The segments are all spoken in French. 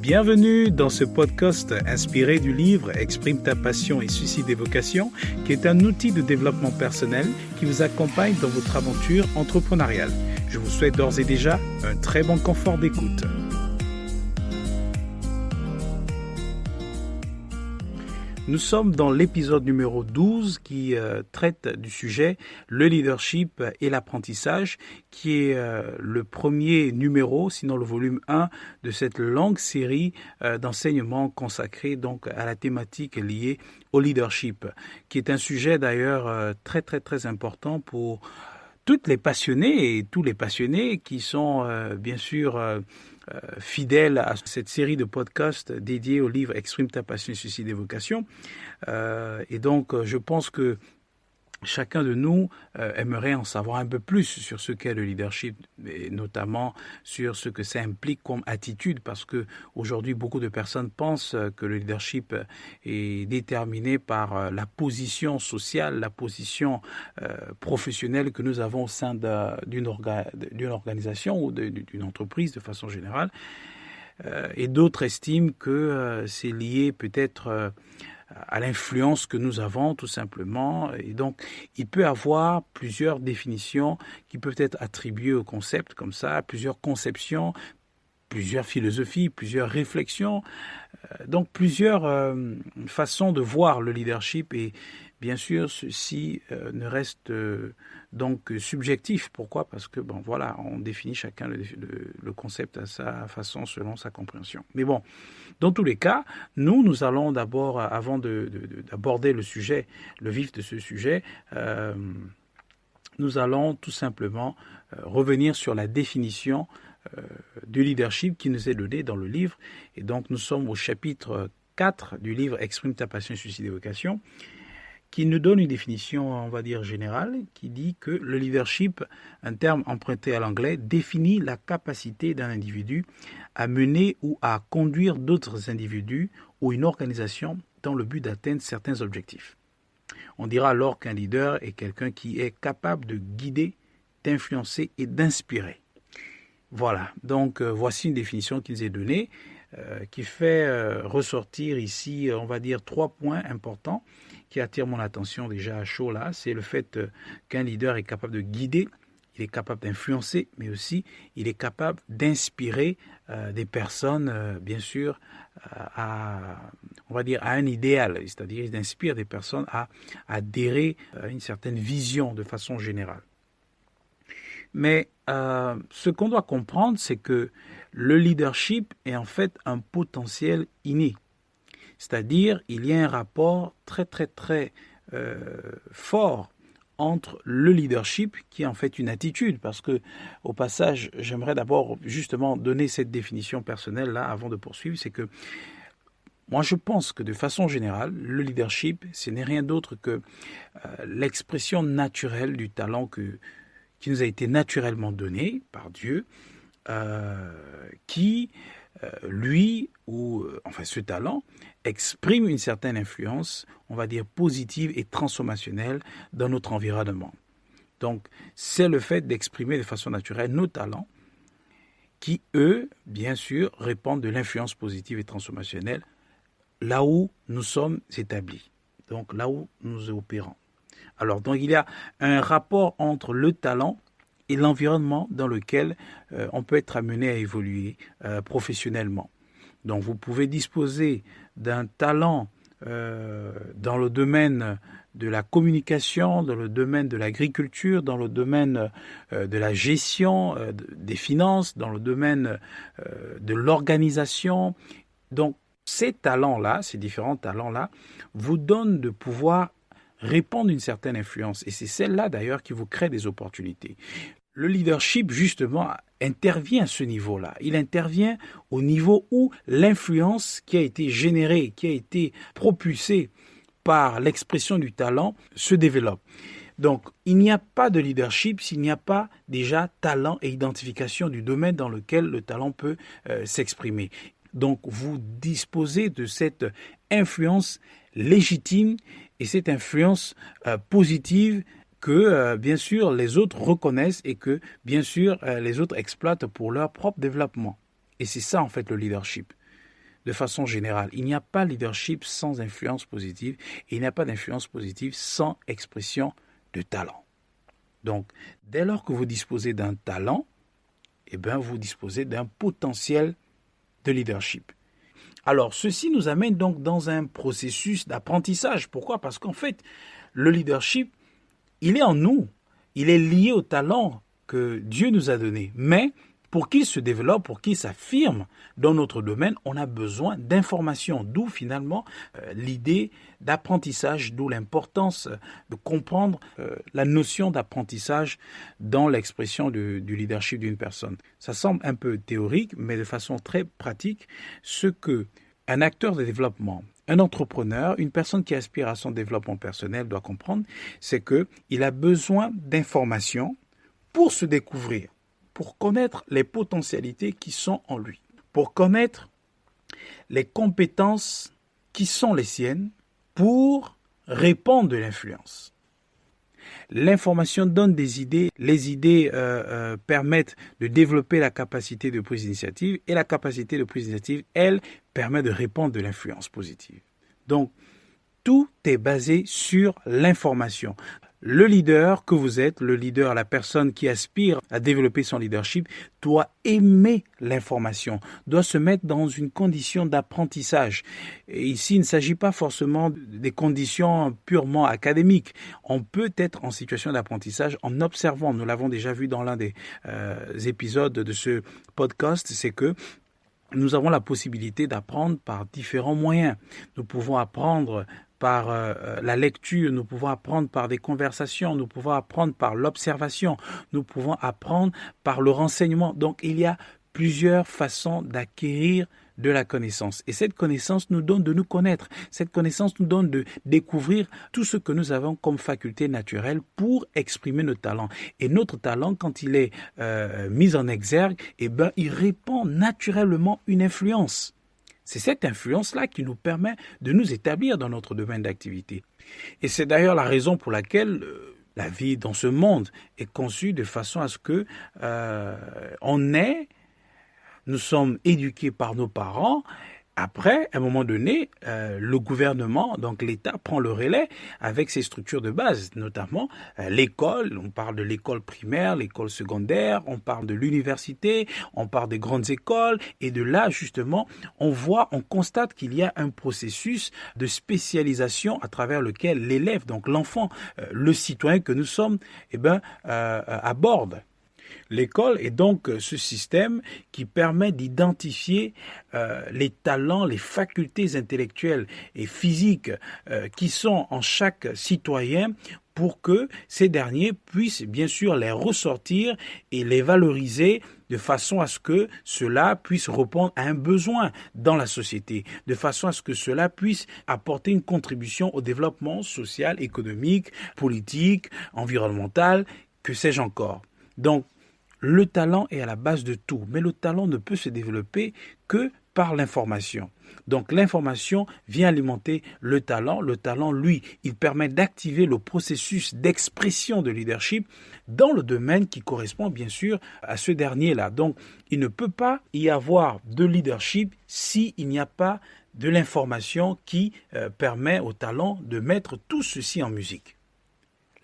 Bienvenue dans ce podcast inspiré du livre Exprime ta passion et suscite des vocations, qui est un outil de développement personnel qui vous accompagne dans votre aventure entrepreneuriale. Je vous souhaite d'ores et déjà un très bon confort d'écoute. Nous sommes dans l'épisode numéro 12 qui traite du sujet le leadership et l'apprentissage, qui est le premier numéro, sinon le volume 1 de cette longue série d'enseignements consacrés donc à la thématique liée au leadership, qui est un sujet d'ailleurs très important pour toutes les passionnées et tous les passionnés qui sont bien sûr fidèles à cette série de podcasts dédiés au livre Exprime ta passion et suscite des vocations. Et donc, je pense que chacun de nous aimerait en savoir un peu plus sur ce qu'est le leadership, et notamment sur ce que ça implique comme attitude, parce que aujourd'hui beaucoup de personnes pensent que le leadership est déterminé par la position sociale, la position professionnelle que nous avons au sein d'une organisation ou d'une entreprise de façon générale, et d'autres estiment que c'est lié peut-être à l'influence que nous avons tout simplement. Et donc, il peut y avoir plusieurs définitions qui peuvent être attribuées au concept comme ça, plusieurs conceptions, plusieurs philosophies, plusieurs réflexions, donc plusieurs façons de voir le leadership. Et bien sûr, ceci ne reste donc subjectif. Pourquoi ? Parce que, on définit chacun le concept à sa façon, selon sa compréhension. Mais bon, dans tous les cas, nous allons d'abord, avant d'aborder le sujet, le vif de ce sujet, nous allons tout simplement revenir sur la définition du leadership qui nous est donnée dans le livre. Et donc, nous sommes au chapitre 4 du livre Exprime ta passion et suscite des vocations, qui nous donne une définition, on va dire, générale, qui dit que le leadership, un terme emprunté à l'anglais, définit la capacité d'un individu à mener ou à conduire d'autres individus ou une organisation dans le but d'atteindre certains objectifs. On dira alors qu'un leader est quelqu'un qui est capable de guider, d'influencer et d'inspirer. Voilà, donc voici une définition qui nous est donnée, qui fait ressortir ici, on va dire, 3 points importants qui attirent mon attention déjà à chaud là. C'est le fait qu'un leader est capable de guider, il est capable d'influencer, mais aussi il est capable d'inspirer des personnes, bien sûr, on va dire à un idéal, c'est-à-dire il inspire des personnes à adhérer à une certaine vision de façon générale. Mais ce qu'on doit comprendre, c'est que le leadership est en fait un potentiel inné. C'est-à-dire, il y a un rapport très fort entre le leadership, qui est en fait une attitude, parce que, au passage, j'aimerais d'abord justement donner cette définition personnelle là, avant de poursuivre, c'est que moi je pense que de façon générale, le leadership, ce n'est rien d'autre que l'expression naturelle du talent qui nous a été naturellement donné par Dieu, qui, ce talent, exprime une certaine influence, on va dire positive et transformationnelle dans notre environnement. Donc, c'est le fait d'exprimer de façon naturelle nos talents qui, eux, bien sûr, répandent de l'influence positive et transformationnelle là où nous sommes établis, donc là où nous opérons. Alors, donc, il y a un rapport entre le talent et l'environnement dans lequel on peut être amené à évoluer professionnellement. Donc, vous pouvez disposer d'un talent dans le domaine de la communication, dans le domaine de l'agriculture, dans le domaine de la gestion des finances, dans le domaine de l'organisation. Donc, ces talents-là, ces différents talents-là, vous donnent de pouvoir répandre une certaine influence. Et c'est celle-là, d'ailleurs, qui vous crée des opportunités. Le leadership, justement, intervient à ce niveau-là. Il intervient au niveau où l'influence qui a été générée, qui a été propulsée par l'expression du talent se développe. Donc, il n'y a pas de leadership s'il n'y a pas déjà talent et identification du domaine dans lequel le talent peut s'exprimer. Donc, vous disposez de cette influence légitime et cette influence positive que, bien sûr, les autres reconnaissent et que, bien sûr, les autres exploitent pour leur propre développement. Et c'est ça, en fait, le leadership. de façon générale. Il n'y a pas leadership sans influence positive et il n'y a pas d'influence positive sans expression de talent. Donc, dès lors que vous disposez d'un talent, eh bien, vous disposez d'un potentiel de leadership. Alors, ceci nous amène donc dans un processus d'apprentissage. Pourquoi? Parce qu'en fait, le leadership, il est en nous. Il est lié au talent que Dieu nous a donné. Mais pour qu'il se développe, pour qu'il s'affirme dans notre domaine, on a besoin d'informations. D'où finalement l'idée d'apprentissage, d'où l'importance de comprendre la notion d'apprentissage dans l'expression du leadership d'une personne. Ça semble un peu théorique, mais de façon très pratique, ce que un acteur de développement, un entrepreneur, une personne qui aspire à son développement personnel doit comprendre, c'est qu'il a besoin d'informations pour se découvrir, pour connaître les potentialités qui sont en lui, pour connaître les compétences qui sont les siennes, pour répandre de l'influence. L'information donne des idées, les idées permettent de développer la capacité de prise d'initiative et la capacité de prise d'initiative, elle, permet de répandre de l'influence positive. Donc, tout est basé sur l'information. Le leader que vous êtes, le leader, la personne qui aspire à développer son leadership, doit aimer l'information, doit se mettre dans une condition d'apprentissage. Et ici, il ne s'agit pas forcément des conditions purement académiques. On peut être en situation d'apprentissage en observant. Nous l'avons déjà vu dans l'un des épisodes de ce podcast, c'est que nous avons la possibilité d'apprendre par différents moyens. Nous pouvons apprendre par la lecture, nous pouvons apprendre par des conversations, nous pouvons apprendre par l'observation, nous pouvons apprendre par le renseignement. Donc, il y a plusieurs façons d'acquérir de la connaissance. Et cette connaissance nous donne de nous connaître. Cette connaissance nous donne de découvrir tout ce que nous avons comme faculté naturelle pour exprimer nos talents. Et notre talent, quand il est mis en exergue, eh ben, il répand naturellement une influence. C'est cette influence-là qui nous permet de nous établir dans notre domaine d'activité. Et c'est d'ailleurs la raison pour laquelle la vie dans ce monde est conçue de façon à ce que nous sommes éduqués par nos parents. Après, à un moment donné, le gouvernement, donc l'État, prend le relais avec ses structures de base, notamment l'école. On parle de l'école primaire, l'école secondaire, on parle de l'université, on parle des grandes écoles. Et de là, justement, on constate qu'il y a un processus de spécialisation à travers lequel l'élève, donc l'enfant, le citoyen que nous sommes, aborde. L'école est donc ce système qui permet d'identifier les talents, les facultés intellectuelles et physiques qui sont en chaque citoyen pour que ces derniers puissent bien sûr les ressortir et les valoriser de façon à ce que cela puisse répondre à un besoin dans la société, de façon à ce que cela puisse apporter une contribution au développement social, économique, politique, environnemental, que sais-je encore. Donc, le talent est à la base de tout, mais le talent ne peut se développer que par l'information. Donc l'information vient alimenter le talent. Le talent, lui, il permet d'activer le processus d'expression de leadership dans le domaine qui correspond bien sûr à ce dernier-là. Donc il ne peut pas y avoir de leadership s'il n'y a pas de l'information qui permet au talent de mettre tout ceci en musique.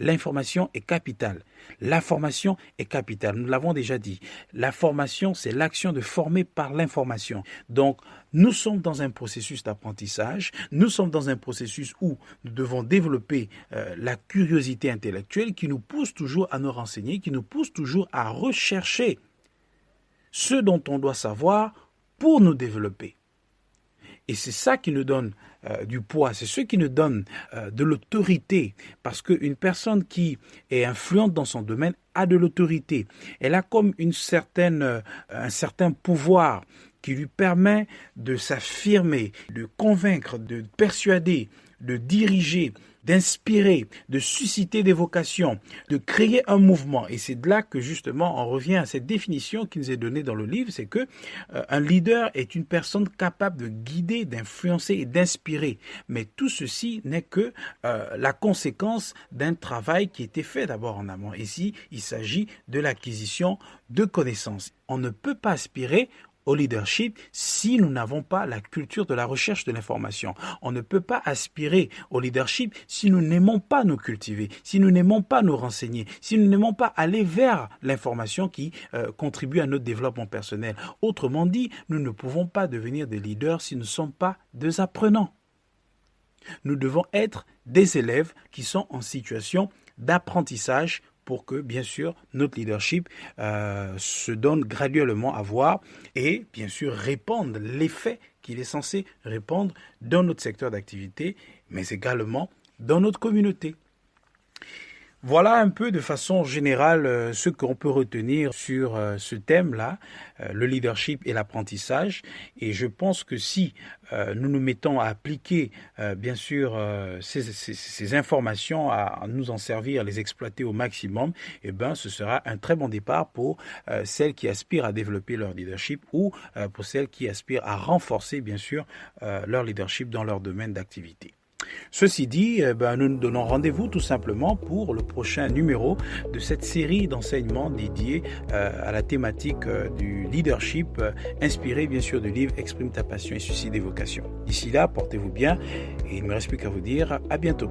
L'information est capitale. La formation est capitale. Nous l'avons déjà dit. La formation, c'est l'action de former par l'information. Donc, nous sommes dans un processus d'apprentissage. Nous sommes dans un processus où nous devons développer la curiosité intellectuelle qui nous pousse toujours à nous renseigner, qui nous pousse toujours à rechercher ce dont on doit savoir pour nous développer. Et c'est ça qui nous donne du poids, c'est ce qui nous donne de l'autorité. Parce qu'une personne qui est influente dans son domaine a de l'autorité. Elle a comme un certain pouvoir qui lui permet de s'affirmer, de convaincre, de persuader, de diriger, d'inspirer, de susciter des vocations, de créer un mouvement. Et c'est de là que justement on revient à cette définition qui nous est donnée dans le livre, c'est que un leader est une personne capable de guider, d'influencer et d'inspirer. Mais tout ceci n'est que la conséquence d'un travail qui a été fait d'abord en amont. Ici, il s'agit de l'acquisition de connaissances. On ne peut pas aspirer au leadership si nous n'avons pas la culture de la recherche de l'information. On ne peut pas aspirer au leadership si nous n'aimons pas nous cultiver, si nous n'aimons pas nous renseigner, si nous n'aimons pas aller vers l'information qui contribue à notre développement personnel. Autrement dit, nous ne pouvons pas devenir des leaders si nous ne sommes pas des apprenants. Nous devons être des élèves qui sont en situation d'apprentissage pour que, bien sûr, notre leadership se donne graduellement à voir et, bien sûr, répandre l'effet qu'il est censé répandre dans notre secteur d'activité, mais également dans notre communauté. Voilà un peu de façon générale ce qu'on peut retenir sur ce thème-là, le leadership et l'apprentissage. Et je pense que si nous nous mettons à appliquer bien sûr ces informations, à nous en servir, à les exploiter au maximum, eh ben, ce sera un très bon départ pour celles qui aspirent à développer leur leadership ou pour celles qui aspirent à renforcer bien sûr leur leadership dans leur domaine d'activité. Ceci dit, nous nous donnons rendez-vous tout simplement pour le prochain numéro de cette série d'enseignements dédiés à la thématique du leadership, inspiré bien sûr du livre Exprime ta passion et suscite des vocations. D'ici là, portez-vous bien et il ne me reste plus qu'à vous dire à bientôt.